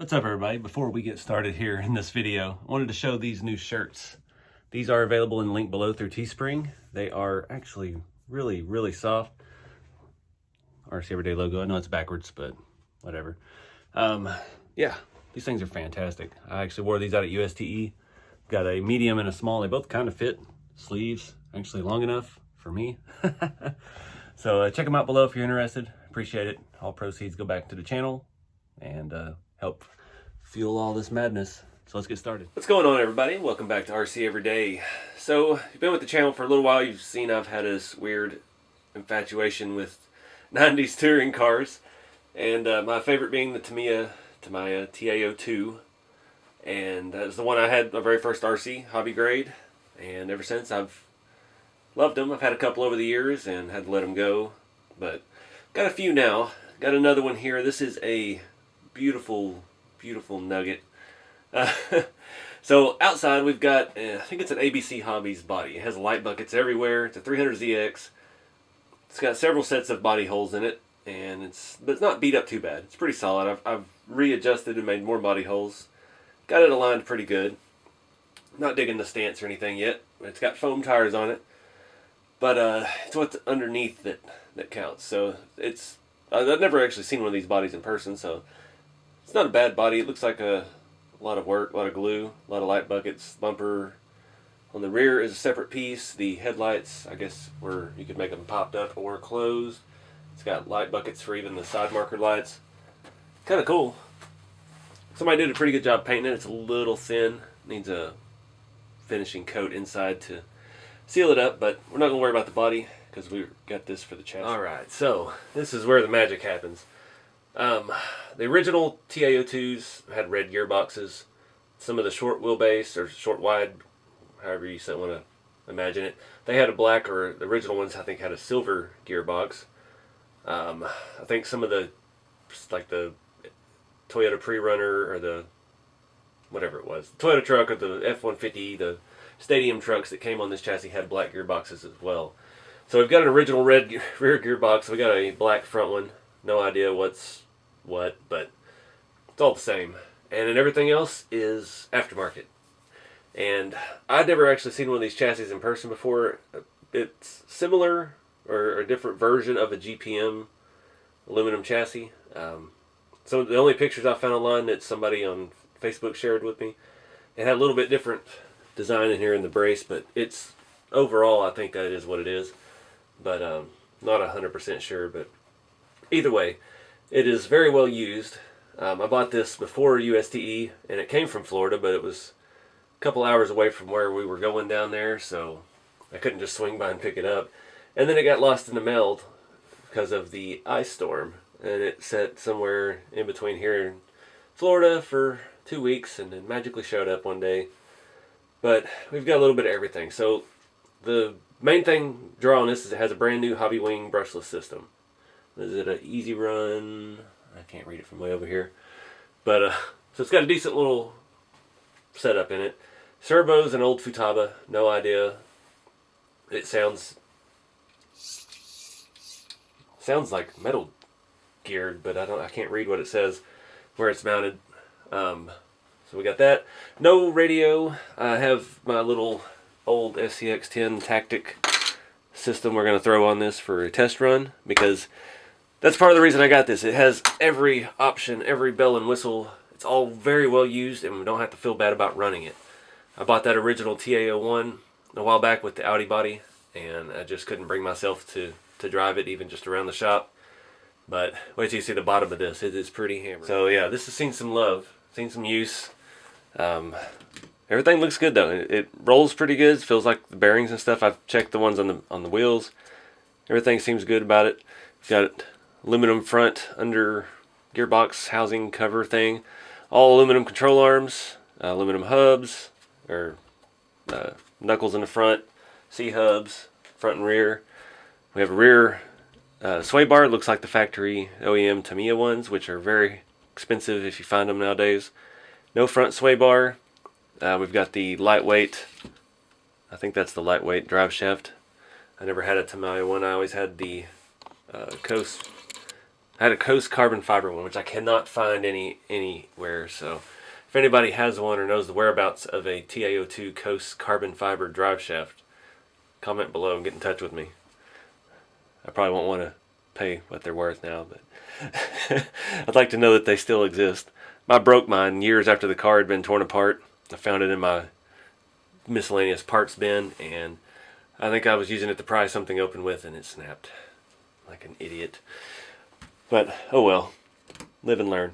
What's up, everybody? Before we get started here in this video, I wanted to show these new shirts. These are available in link below through Teespring. They are actually really soft. RC Everyday logo. I know it's backwards, but whatever. Yeah, these things are fantastic. I actually wore these out at USTE. Got a medium and a small. They both kind of fit. Sleeves actually long enough for me. So check them out below if you're interested. Appreciate it. All proceeds go back to the channel and help fuel all this madness. So let's get started. What's going on, everybody? Welcome back to RC Everyday. So you've been with the channel for a little while. You've seen I've had this weird infatuation with 90s touring cars, and my favorite being the Tamiya Ta02, and that was the one I had my very first RC hobby grade, and ever since I've loved them. I've had a couple over the years and had to let them go, but got a few now. Got another one here. This is a beautiful Nugget. So outside we've got, I think it's an ABC Hobbies body. It has light buckets everywhere. It's a 300ZX. It's got several sets of body holes in it, and but it's not beat up too bad. It's pretty solid. I've readjusted and made more body holes. Got it aligned pretty good. Not digging the stance or anything yet. It's got foam tires on it, but it's what's underneath that counts. So I've never actually seen one of these bodies in person, so it's not a bad body. It looks like a lot of work, a lot of glue, a lot of light buckets. Bumper on the rear is a separate piece. The headlights, I guess, where you could make them popped up or closed. It's got light buckets for even the side marker lights. Kind of cool. Somebody did a pretty good job painting it. It's a little thin. Needs a finishing coat inside to seal it up, but we're not going to worry about the body because we got this for the chassis. Alright, so this is where the magic happens. The original Ta02s had red gearboxes. Some of the short wheelbase or short wide, however you want to imagine it, they had a black, or the original ones I think had a silver gearbox. I think some of the, like the Toyota Pre-Runner or the whatever it was, the Toyota truck or the F-150, the stadium trucks that came on this chassis had black gearboxes as well. So we've got an original red rear gearbox. We got a black front one. No idea what's what, but it's all the same. And then everything else is aftermarket. And I'd never actually seen one of these chassis in person before. It's similar or a different version of a GPM aluminum chassis. So the only pictures I found online that somebody on Facebook shared with me, it had a little bit different design in here in the brace, but it's overall I think that is what it is. But not 100% sure, but either way, it is very well used. I bought this before USTE, and it came from Florida, but it was a couple hours away from where we were going down there, so I couldn't just swing by and pick it up. And then it got lost in the mail because of the ice storm, and it sat somewhere in between here in Florida for 2 weeks, and then magically showed up one day. But we've got a little bit of everything. So the main thing draw on this is it has a brand new Hobby Wing brushless system. Is it an Easy Run? I can't read it from way over here. But so it's got a decent little setup in it. Servo's an old Futaba, no idea. It sounds like metal geared, but I can't read what it says where it's mounted. So we got that. No radio. I have my little old SCX-10 Tactic system we're going to throw on this for a test run, because that's part of the reason I got this. It has every option, every bell and whistle. It's all very well used, and we don't have to feel bad about running it. I bought that original TA01 a while back with the Audi body, and I just couldn't bring myself to drive it even just around the shop. But wait till you see the bottom of this. It is pretty hammered. So yeah, this has seen some love, seen some use. Everything looks good though. It rolls pretty good. It feels like the bearings and stuff. I've checked the ones on the wheels. Everything seems good about it. It's got aluminum front under gearbox housing cover thing. All aluminum control arms, aluminum hubs, or knuckles in the front, C-hubs, front and rear. We have a rear sway bar. It looks like the factory OEM Tamiya ones, which are very expensive if you find them nowadays. No front sway bar. We've got the lightweight, I think that's the lightweight drive shaft. I never had a Tamiya one. I always had the Coast I had a Coast carbon fiber one, which I cannot find anywhere. So if anybody has one or knows the whereabouts of a Ta02 Coast carbon fiber drive shaft, comment below and get in touch with me. I probably won't want to pay what they're worth now, but I'd like to know that they still exist. I broke mine years after the car had been torn apart. I found it in my miscellaneous parts bin, and I think I was using it to pry something open with, and it snapped like an idiot. But oh well, live and learn.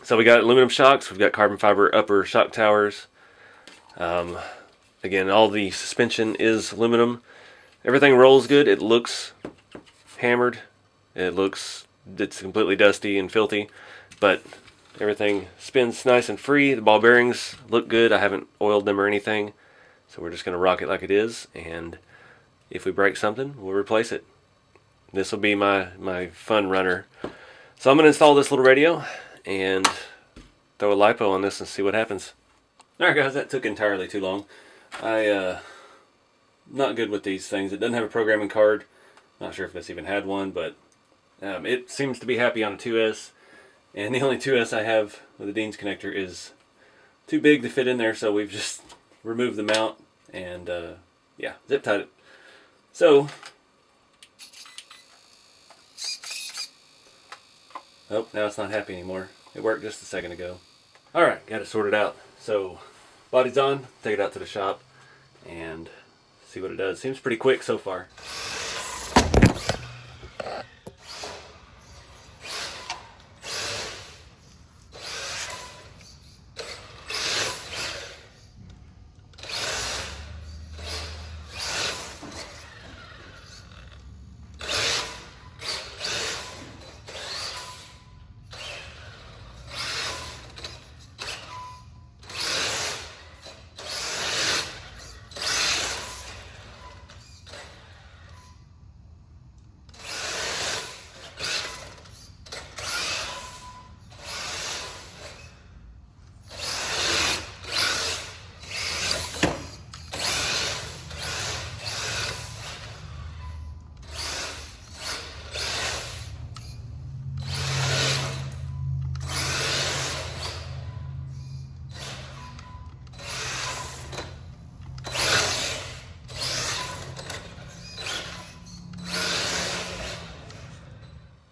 So we got aluminum shocks, we've got carbon fiber upper shock towers. Again, all the suspension is aluminum. Everything rolls good. It looks hammered. It's completely dusty and filthy, but everything spins nice and free. The ball bearings look good. I haven't oiled them or anything, so we're just going to rock it like it is, and if we break something, we'll replace it. This will be my fun runner. So I'm going to install this little radio and throw a lipo on this and see what happens. Alright guys, that took entirely too long. Not good with these things. It doesn't have a programming card. Not sure if this even had one, but it seems to be happy on a 2S. And the only 2S I have with a Dean's connector is too big to fit in there, so we've just removed the mount and yeah, zip tied it. So, oh, now it's not happy anymore. It worked just a second ago. Alright, got it sorted out. So, body's on, take it out to the shop and see what it does. Seems pretty quick so far.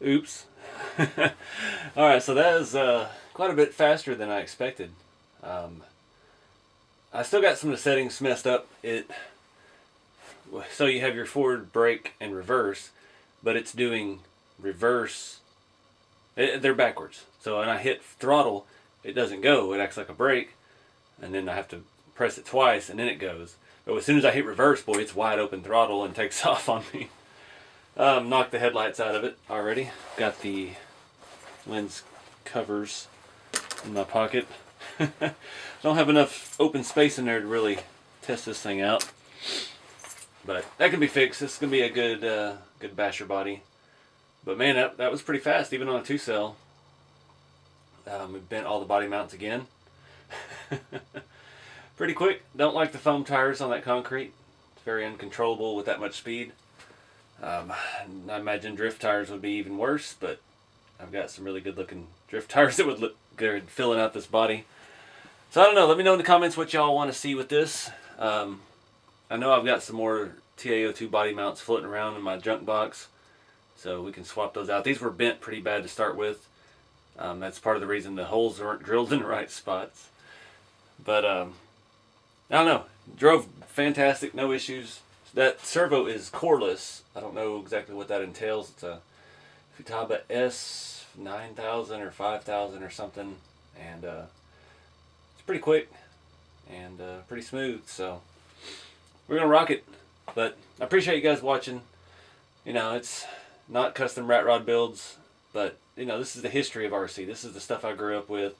Oops. Alright, so that is quite a bit faster than I expected. I still got some of the settings messed up. So you have your forward, brake, and reverse, but it's doing reverse. They're backwards. So when I hit throttle, it doesn't go. It acts like a brake, and then I have to press it twice, and then it goes. But as soon as I hit reverse, boy, it's wide open throttle and takes off on me. Knocked the headlights out of it already. Got the lens covers in my pocket. Don't have enough open space in there to really test this thing out, but that can be fixed. This is gonna be a good basher body. But man, that was pretty fast, even on a 2-cell. We bent all the body mounts again. Pretty quick. Don't like the foam tires on that concrete. It's very uncontrollable with that much speed. I imagine drift tires would be even worse, but I've got some really good looking drift tires that would look good filling out this body. So I don't know, let me know in the comments what y'all want to see with this. I know I've got some more Ta02 body mounts floating around in my junk box, so we can swap those out. These were bent pretty bad to start with. That's part of the reason the holes aren't drilled in the right spots. But I don't know, drove fantastic, no issues. That servo is coreless. I don't know exactly what that entails. It's a Futaba S9000 or 5000 or something, and it's pretty quick and pretty smooth. So we're gonna rock it. But I appreciate you guys watching. You know, it's not custom rat rod builds, but you know, this is the history of RC. This is the stuff I grew up with.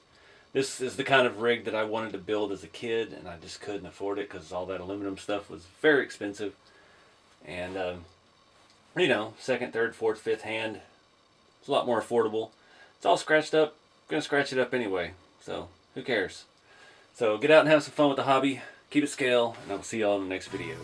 This is the kind of rig that I wanted to build as a kid, and I just couldn't afford it because all that aluminum stuff was very expensive. And, you know, second, third, fourth, fifth hand, it's a lot more affordable. It's all scratched up. I'm going to scratch it up anyway, so who cares? So get out and have some fun with the hobby. Keep it scale, and I'll see y'all in the next video.